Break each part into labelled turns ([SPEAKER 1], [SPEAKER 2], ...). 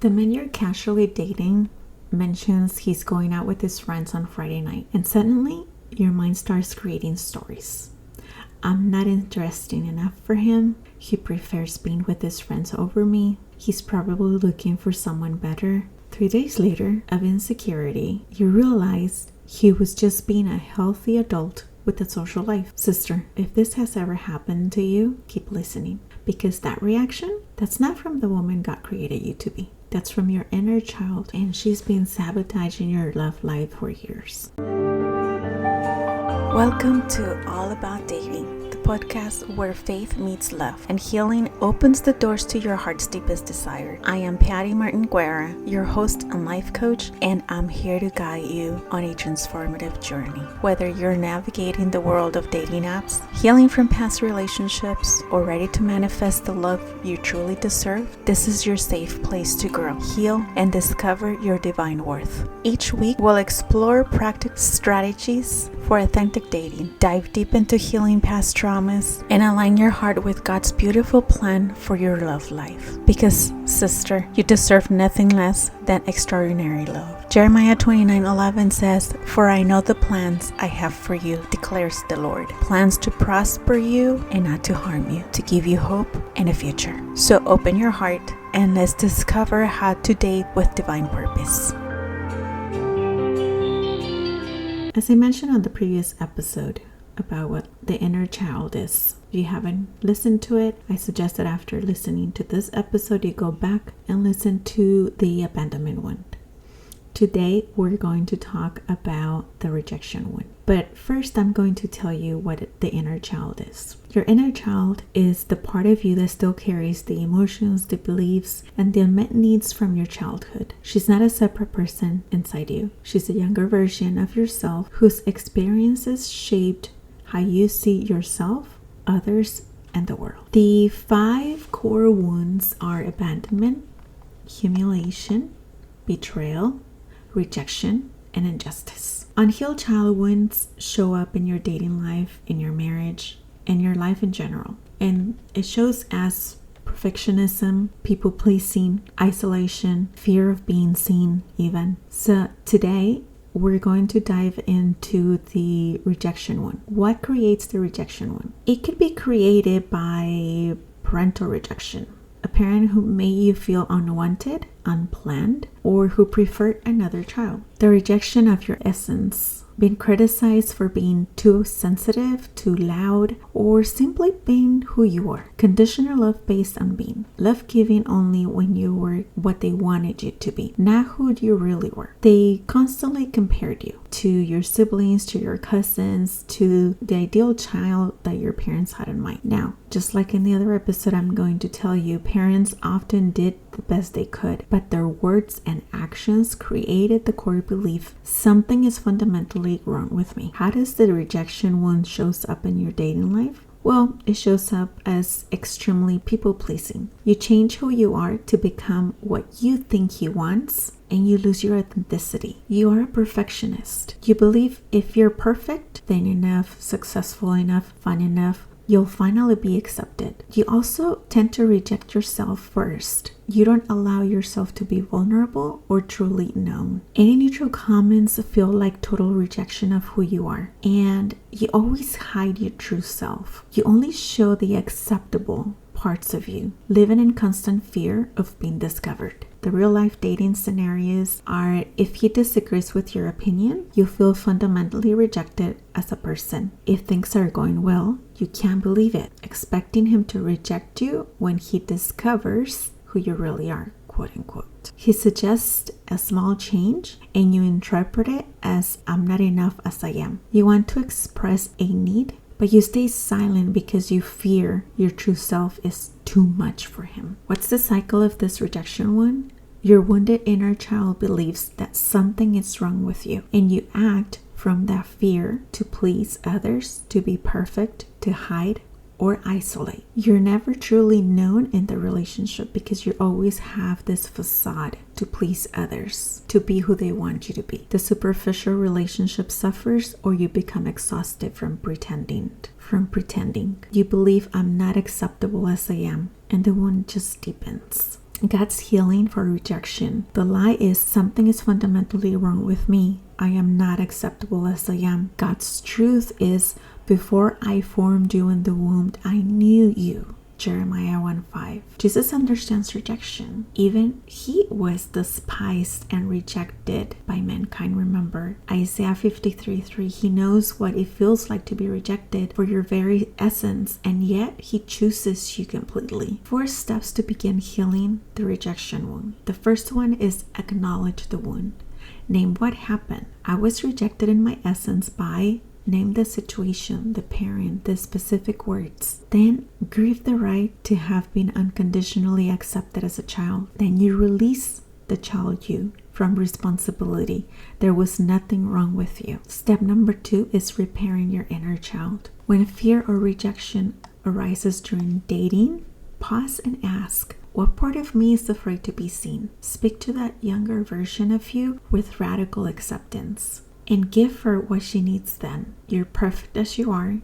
[SPEAKER 1] The man you're casually dating mentions he's going out with his friends on Friday night, and suddenly your mind starts creating stories. I'm not interesting enough for him. He prefers being with his friends over me. He's probably looking for someone better. 3 days later of insecurity, you realize he was just being a healthy adult with a social life. Sister, if this has ever happened to you, keep listening. Because that reaction, that's not from the woman God created you to be. That's from your inner child, and she's been sabotaging your love life for years.
[SPEAKER 2] Welcome to All About Dating, the podcast where faith meets love and healing opens the doors to your heart's deepest desire. I am Patty Martin Guerra, your host and life coach, and I'm here to guide you on a transformative journey. Whether you're navigating the world of dating apps, healing from past relationships, or ready to manifest the love you truly deserve, this is your safe place to grow, heal, and discover your divine worth. Each week, we'll explore practical strategies for authentic dating, dive deep into healing past traumas, and align your heart with God's beautiful plan for your love life. Because, sister, you deserve nothing less than extraordinary love. Jeremiah 29:11 says, "For I know the plans I have for you, declares the Lord. Plans to prosper you and not to harm you, to give you hope and a future." So open your heart and let's discover how to date with divine purpose.
[SPEAKER 1] As I mentioned on the previous episode about what the inner child is, if you haven't listened to it, I suggest that after listening to this episode, you go back and listen to the Abandonment Wound. Today, we're going to talk about the Rejection Wound. But first, I'm going to tell you what the inner child is. Your inner child is the part of you that still carries the emotions, the beliefs, and the unmet needs from your childhood. She's not a separate person inside you. She's a younger version of yourself whose experiences shaped how you see yourself, others, and the world. The 5 core wounds are abandonment, humiliation, betrayal, rejection, and injustice. Unhealed child wounds show up in your dating life, in your marriage, and your life in general. And it shows as perfectionism, people pleasing, isolation, fear of being seen even. So today, we're going to dive into the rejection wound. What creates the rejection wound? It could be created by parental rejection. A parent who made you feel unwanted, unplanned, or who preferred another child. The rejection of your essence. Being criticized for being too sensitive, too loud, or simply being who you are. Conditional love based on being. Love giving only when you were what they wanted you to be, not who you really were. They constantly compared you to your siblings, to your cousins, to the ideal child that your parents had in mind. Now, just like in the other episode, I'm going to tell you, parents often did the best they could, but their words and actions created the core belief something is fundamentally wrong with me. How does the rejection wound shows up in your dating life? Well, it shows up as extremely people-pleasing. You change who you are to become what you think he wants, and you lose your authenticity. You are a perfectionist. You believe if you're perfect, then enough, successful enough, fun enough, you'll finally be accepted. You also tend to reject yourself first. You don't allow yourself to be vulnerable or truly known. Any neutral comments feel like total rejection of who you are. And you always hide your true self. You only show the acceptable parts of you, living in constant fear of being discovered. The real life dating scenarios are if he disagrees with your opinion, you feel fundamentally rejected as a person. If things are going well, you can't believe it, expecting him to reject you when he discovers who you really are, quote unquote. He suggests a small change and you interpret it as I'm not enough as I am. You want to express a need, but you stay silent because you fear your true self is too much for him. What's the cycle of this rejection wound? Your wounded inner child believes that something is wrong with you, and you act from that fear to please others, to be perfect, to hide, or isolate. You're never truly known in the relationship because you always have this facade to please others, to be who they want you to be. The superficial relationship suffers, or you become exhausted from pretending. You believe I'm not acceptable as I am, and the wound just deepens. God's healing for rejection. The lie is something is fundamentally wrong with me. I am not acceptable as I am. God's truth is, before I formed you in the womb, I knew you. Jeremiah 1:5. Jesus understands rejection. Even he was despised and rejected by mankind. Remember, Isaiah 53:3. He knows what it feels like to be rejected for your very essence, and yet he chooses you completely. 4 steps to begin healing the rejection wound. The first one is acknowledge the wound. Name what happened. I was rejected in my essence by. Name the situation, the parent, the specific words. Then grieve the right to have been unconditionally accepted as a child. Then you release the child you from responsibility. There was nothing wrong with you. Step number 2 is repairing your inner child. When fear or rejection arises during dating, pause and ask, what part of me is afraid to be seen? Speak to that younger version of you with radical acceptance. And give her what she needs then. You're perfect as you are.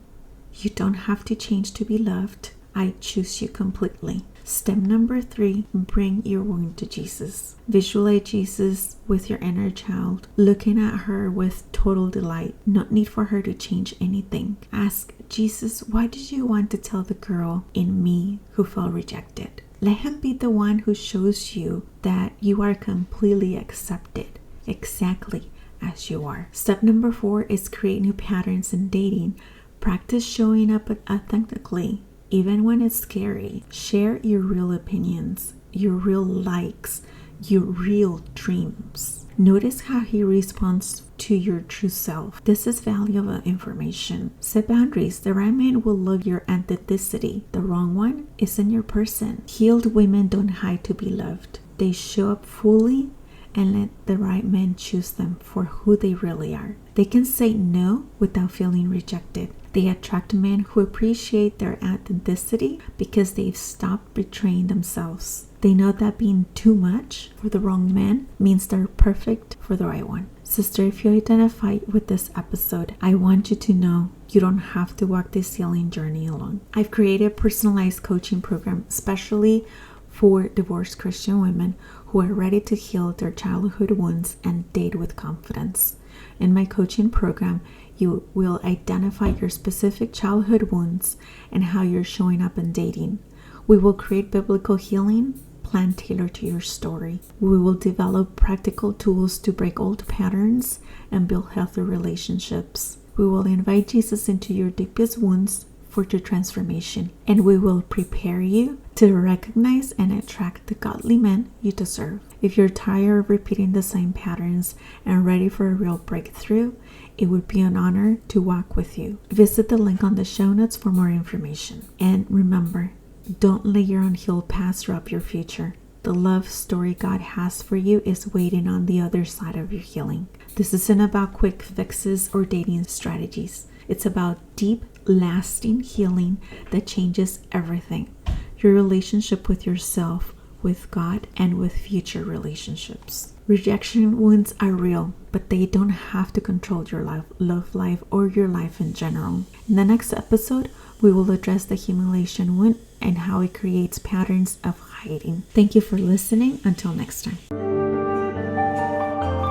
[SPEAKER 1] You don't have to change to be loved. I choose you completely. Step number 3, bring your wound to Jesus. Visualize Jesus with your inner child, looking at her with total delight. No need for her to change anything. Ask Jesus, why did you want to tell the girl in me who felt rejected? Let him be the one who shows you that you are completely accepted, exactly as you are. Step number 4 is create new patterns in dating. Practice showing up authentically, even when it's scary. Share your real opinions, your real likes, your real dreams. Notice how he responds to your true self. This is valuable information. Set boundaries. The right man will love your authenticity. The wrong one isn't your person. Healed women don't hide to be loved. They show up fully and let the right men choose them for who they really are. They can say no without feeling rejected. They attract men who appreciate their authenticity because they've stopped betraying themselves. They know that being too much for the wrong man means they're perfect for the right one. Sister, if you identify with this episode, I want you to know you don't have to walk this healing journey alone. I've created a personalized coaching program especially for divorced Christian women who are ready to heal their childhood wounds and date with confidence. In my coaching program, you will identify your specific childhood wounds and how you're showing up in dating. We will create biblical healing plan tailored to your story. We will develop practical tools to break old patterns and build healthy relationships. We will invite Jesus into your deepest wounds for your transformation, and we will prepare you to recognize and attract the godly men you deserve. If you're tired of repeating the same patterns and ready for a real breakthrough, it would be an honor to walk with you. Visit the link on the show notes for more information. And remember, don't let your unhealed past rob your future. The love story God has for you is waiting on the other side of your healing. This isn't about quick fixes or dating strategies. It's about deep, lasting healing that changes everything. Your relationship with yourself, with God, and with future relationships. Rejection wounds are real, but they don't have to control your love life, or your life in general. In the next episode, we will address the humiliation wound and how it creates patterns of hiding. Thank you for listening. Until next time.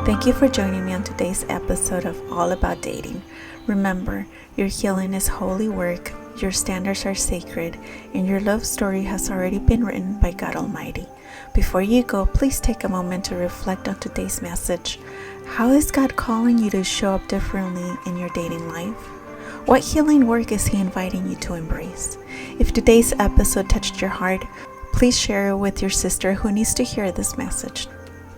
[SPEAKER 2] Thank you for joining me on today's episode of All About Dating. Remember, your healing is holy work, your standards are sacred, and your love story has already been written by God Almighty. Before you go, please take a moment to reflect on today's message. How is God calling you to show up differently in your dating life? What healing work is He inviting you to embrace? If today's episode touched your heart, please share it with your sister who needs to hear this message.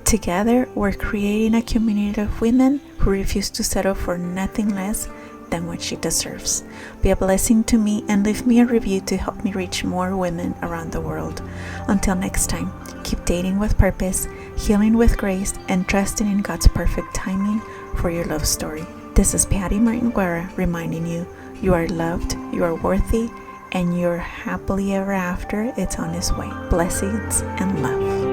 [SPEAKER 2] Together, we're creating a community of women who refuse to settle for nothing less than what she deserves. Be a blessing to me and leave me a review to help me reach more women around the world. Until next time, keep dating with purpose, healing with grace, and trusting in God's perfect timing for your love story. This is Patty Martin Guerra reminding you, you are loved, you are worthy, and your happily ever after, it's on its way. Blessings and love.